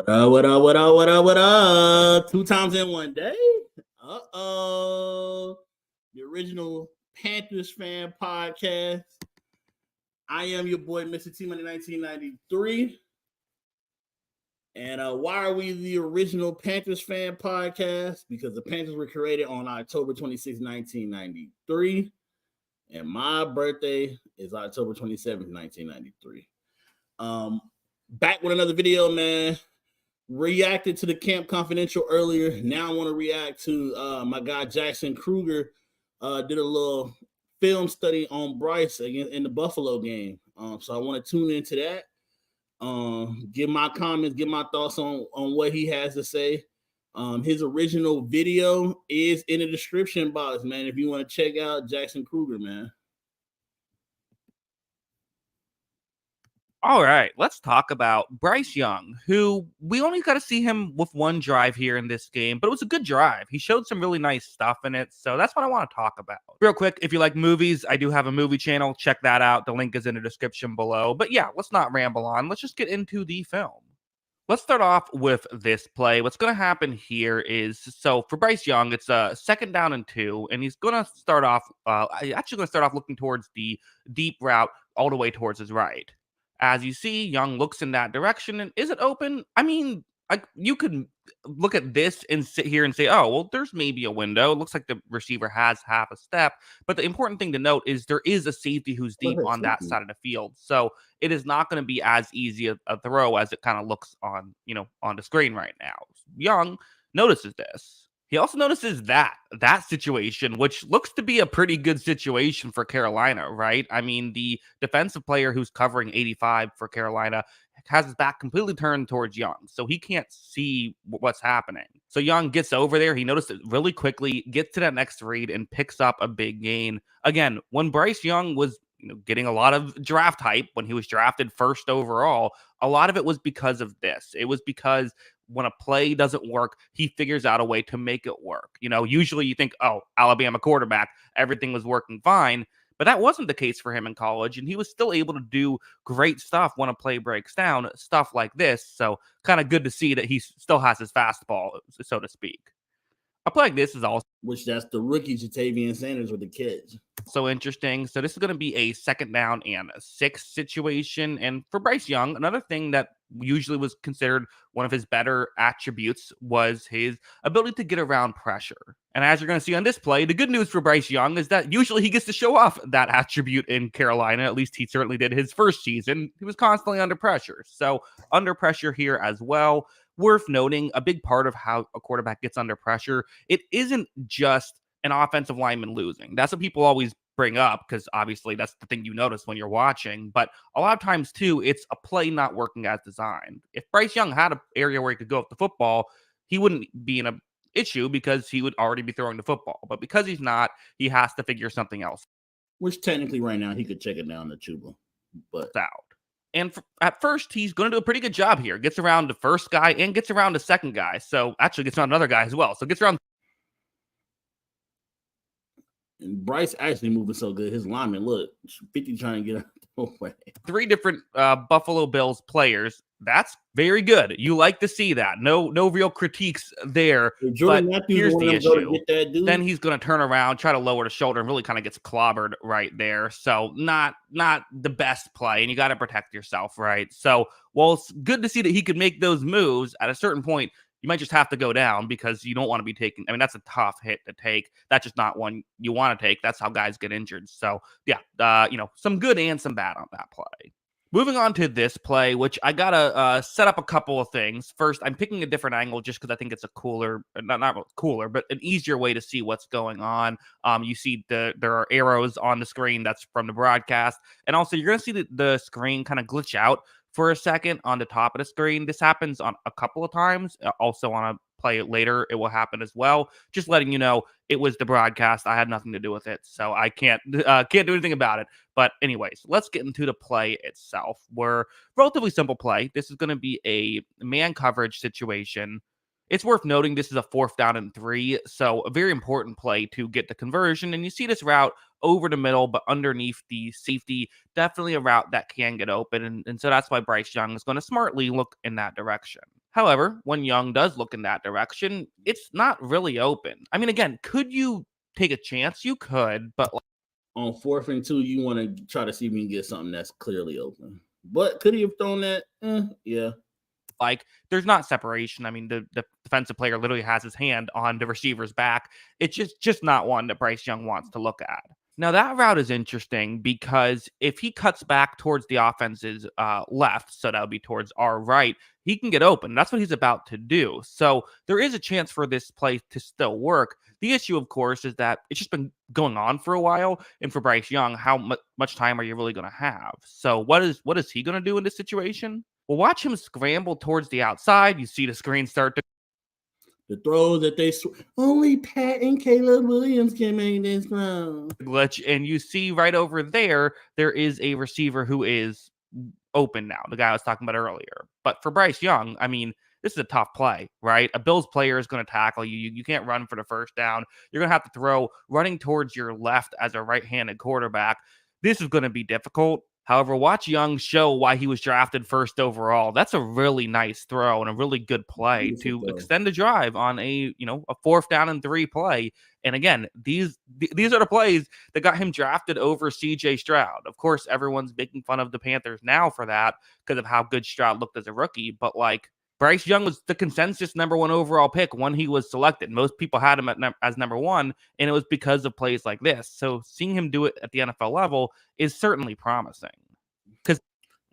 What up? 2 times in one day? Uh-oh. The original Panthers fan podcast. I am your boy, Mr. T Money 1993. And why are we the original Panthers fan podcast? Because the Panthers were created on October 26, 1993. And my birthday is October 27th, 1993. Back with another video, man. Reacted to the Camp Confidential earlier. Now I want to react to my guy Jackson Kruger. Did a little film study on Bryce again in the Buffalo game. So I want to tune into that. Give my comments, give my thoughts on what he has to say. His original video is in the description box, man. If you want to check out Jackson Kruger, man. All right, let's talk about Bryce Young, who we only got to see him with one drive here in this game, but it was a good drive. He showed some really nice stuff in it, so that's what I want to talk about. Real quick, if you like movies, I do have a movie channel. Check that out. The link is in the description below. But yeah, let's not ramble on. Let's just get into the film. Let's start off with this play. What's going to happen here is, so for Bryce Young, it's a 2nd down and 2, and he's going to start off, looking towards the deep route all the way towards his right. As you see, Young looks in that direction, and is it open? I mean, you could look at this and sit here and say, oh, well, there's maybe a window. It looks like the receiver has half a step. But the important thing to note is there is a safety who's deep on that side of the field. So it is not going to be as easy a throw as it kind of looks on the screen right now. Young notices this. He also notices that situation, which looks to be a pretty good situation for Carolina, right? I mean, the defensive player who's covering 85 for Carolina has his back completely turned towards Young, so he can't see what's happening. So Young gets over there. He notices it really quickly, gets to that next read, and picks up a big gain. Again, when Bryce Young was getting a lot of draft hype when he was drafted 1st overall, a lot of it was because of this. It was because when a play doesn't work, he figures out a way to make it work. Usually you think, oh, Alabama quarterback, everything was working fine. But that wasn't the case for him in college, and he was still able to do great stuff when a play breaks down, stuff like this. So kind of good to see that he still has his fastball, so to speak. A play like this is also... Which that's the rookie Jatavian Sanders with the catch. So interesting. So this is going to be a 2nd down and 6 situation. And for Bryce Young, another thing that usually was considered one of his better attributes was his ability to get around pressure. And as you're going to see on this play, the good news for Bryce Young is that usually he gets to show off that attribute in Carolina. At least he certainly did his first season. He was constantly under pressure. So under pressure here as well. Worth noting, a big part of how a quarterback gets under pressure, it isn't just an offensive lineman losing. That's what people always bring up because obviously that's the thing you notice when you're watching. But a lot of times too, it's a play not working as designed. If Bryce Young had an area where he could go with the football, he wouldn't be in an issue because he would already be throwing the football. But because he's not, he has to figure something else. Which technically right now he could check it down the Chuba, but out. And at first, he's going to do a pretty good job here. Gets around the first guy and gets around the second guy. So actually gets around another guy as well. So gets around. And Bryce actually moving so good. His lineman, look, 50 trying to get out the way. 3 different Buffalo Bills players. That's very good. You like to see that. No real critiques there. But here's the issue. Then he's going to turn around, try to lower the shoulder, and really kind of gets clobbered right there. So not the best play, and you got to protect yourself, right? So while it's good to see that he could make those moves, at a certain point, you might just have to go down because you don't want to be taking. I mean, that's a tough hit to take. That's just not one you want to take. That's how guys get injured. So yeah, some good and some bad on that play. Moving on to this play, which I gotta set up a couple of things. First, I'm picking a different angle just because I think it's a cooler, not cooler, but an easier way to see what's going on. You see there are arrows on the screen. That's from the broadcast. And also, you're going to see the screen kind of glitch out for a second on the top of the screen. This happens on a couple of times. Also on a play later, it will happen as well. Just letting you know, it was the broadcast. I had nothing to do with it, so I can't do anything about it. But anyways, let's get into the play itself. We're relatively simple play. This is going to be a man coverage situation. It's worth noting this is a 4th down and 3, so a very important play to get the conversion. And you see this route over the middle, but underneath the safety, definitely a route that can get open. And so that's why Bryce Young is going to smartly look in that direction. However, when Young does look in that direction, it's not really open. I mean, again, could you take a chance? You could, but on 4th and 2, you want to try to see if you can get something that's clearly open. But could he have thrown that? Yeah. like there's not separation. I mean, the defensive player literally has his hand on the receiver's back. It's just not one that Bryce Young wants to look at. Now, that route is interesting because if he cuts back towards the offense's left, so that would be towards our right, he can get open. That's what he's about to do. So there is a chance for this play to still work. The issue, of course, is that it's just been going on for a while. And for Bryce Young, how much time are you really going to have? So what is he going to do in this situation? Well, watch him scramble towards the outside. You see the screen start to the throw that only Pat and Caleb Williams can make this throw. Glitch, and you see right over there is a receiver who is open now, the guy I was talking about earlier. But for Bryce Young, I mean, this is a tough play, right? A Bills player is going to tackle you. You can't run for the first down. You're going to have to throw running towards your left as a right-handed quarterback. This is going to be difficult. However, watch Young show why he was drafted first overall. That's a really nice throw and a really good play to extend the drive on a 4th down and 3 play. And again, these are the plays that got him drafted over CJ Stroud. Of course, everyone's making fun of the Panthers now for that because of how good Stroud looked as a rookie. But like Bryce Young was the consensus number 1 overall pick when he was selected. Most people had him as number 1, and it was because of plays like this. So seeing him do it at the NFL level is certainly promising.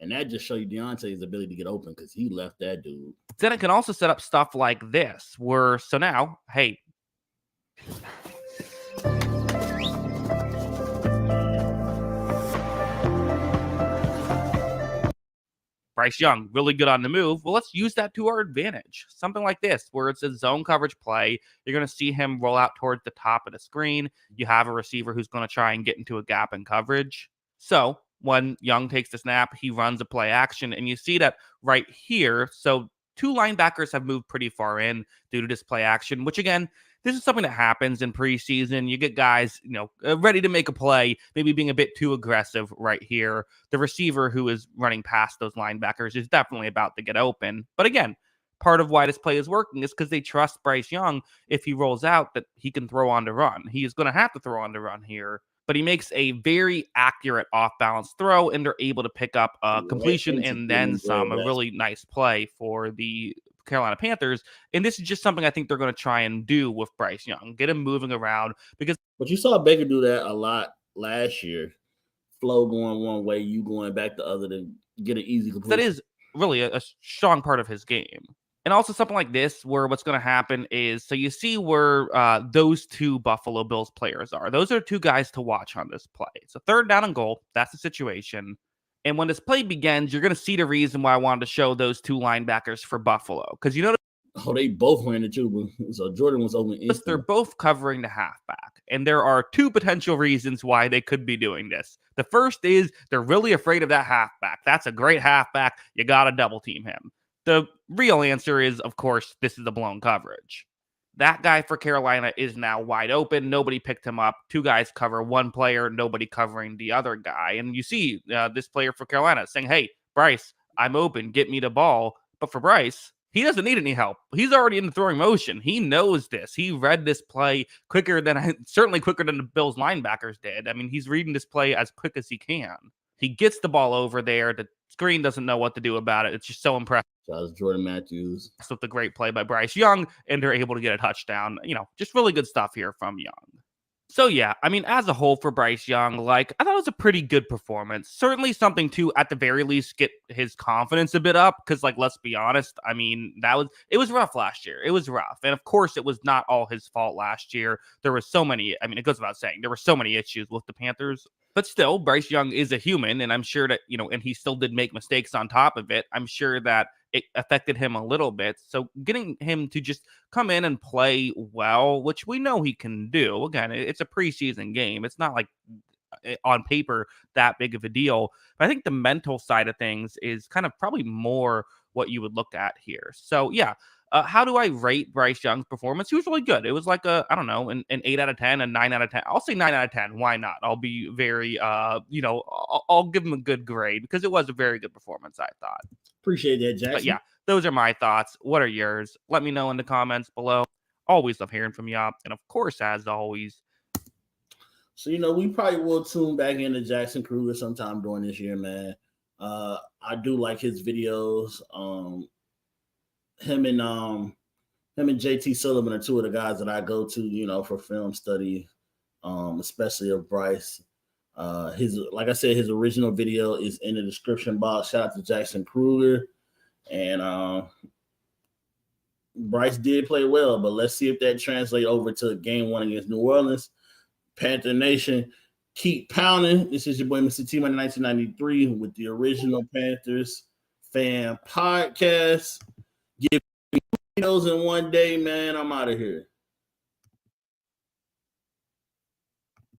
And that just shows you Deontay's ability to get open because he left that dude. Then it can also set up stuff like this, where so now, hey, Bryce Young, really good on the move. Well, let's use that to our advantage. Something like this, where it's a zone coverage play. You're going to see him roll out towards the top of the screen. You have a receiver who's going to try and get into a gap in coverage. So when Young takes the snap, he runs a play action, and you see that right here. So 2 linebackers have moved pretty far in due to this play action, which again, this is something that happens in preseason. You get guys, ready to make a play, maybe being a bit too aggressive right here. The receiver who is running past those linebackers is definitely about to get open. But again, part of why this play is working is because they trust Bryce Young. If he rolls out, that he can throw on the run. He is going to have to throw on the run here. But he makes a very accurate off-balance throw, and they're able to pick up a completion and then some. A really nice play for the Carolina Panthers. And this is just something I think they're going to try and do with Bryce Young. Get him moving around. But you saw Baker do that a lot last year. Flow going one way, you going back the other to get an easy completion. That is really a strong part of his game. And also something like this, where what's going to happen is, so you see where those 2 Buffalo Bills players are. Those are 2 guys to watch on this play. So 3rd down and goal, that's the situation. And when this play begins, you're going to see the reason why I wanted to show those 2 linebackers for Buffalo. Because they both ran the tube. So Jordan was open. They're both covering the halfback. And there are 2 potential reasons why they could be doing this. The first is they're really afraid of that halfback. That's a great halfback. You got to double team him. The real answer is, of course, this is a blown coverage. That guy for Carolina is now wide open. Nobody picked him up. 2 guys cover 1 player, nobody covering the other guy. And you see this player for Carolina saying, hey, Bryce, I'm open. Get me the ball. But for Bryce, he doesn't need any help. He's already in the throwing motion. He knows this. He read this play certainly quicker than the Bills linebackers did. I mean, he's reading this play as quick as he can. He gets the ball over there. The screen doesn't know what to do about it. It's just so impressive. That was Jordan Matthews. With the great play by Bryce Young, and they're able to get a touchdown. Just really good stuff here from Young. So yeah, I mean, as a whole for Bryce Young, I thought it was a pretty good performance. Certainly something to, at the very least, get his confidence a bit up. Because, let's be honest, I mean, it was rough last year. It was rough. And of course, it was not all his fault last year. There were so many, it goes without saying, there were so many issues with the Panthers. But still, Bryce Young is a human, and I'm sure that, and he still did make mistakes on top of it. I'm sure that it affected him a little bit. So getting him to just come in and play well, which we know he can do. Again, it's a preseason game. It's not like on paper that big of a deal. But I think the mental side of things is kind of probably more what you would look at here. So yeah. How do I rate Bryce Young's performance? He was really good. It was like an 8 out of 10, a 9 out of 10. I'll say 9 out of 10. Why not? I'll be very, I'll give him a good grade because it was a very good performance, I thought. Appreciate that, Jackson. But yeah, Those are my thoughts. What are yours? Let me know in the comments below. Always love hearing from y'all. And of course, as always, so we probably will tune back into Jackson Kruger sometime during this year, man. I do like his videos. Him and JT Sullivan are two of the guys that I go to, for film study, especially of Bryce. Like I said, his original video is in the description box. Shout out to Jackson Kruger. And Bryce did play well, but let's see if that translates over to game 1 against New Orleans. Panther Nation, keep pounding. This is your boy, Mr. T Money 1993, with the original Panthers fan podcast. Give me those in one day, man. I'm out of here.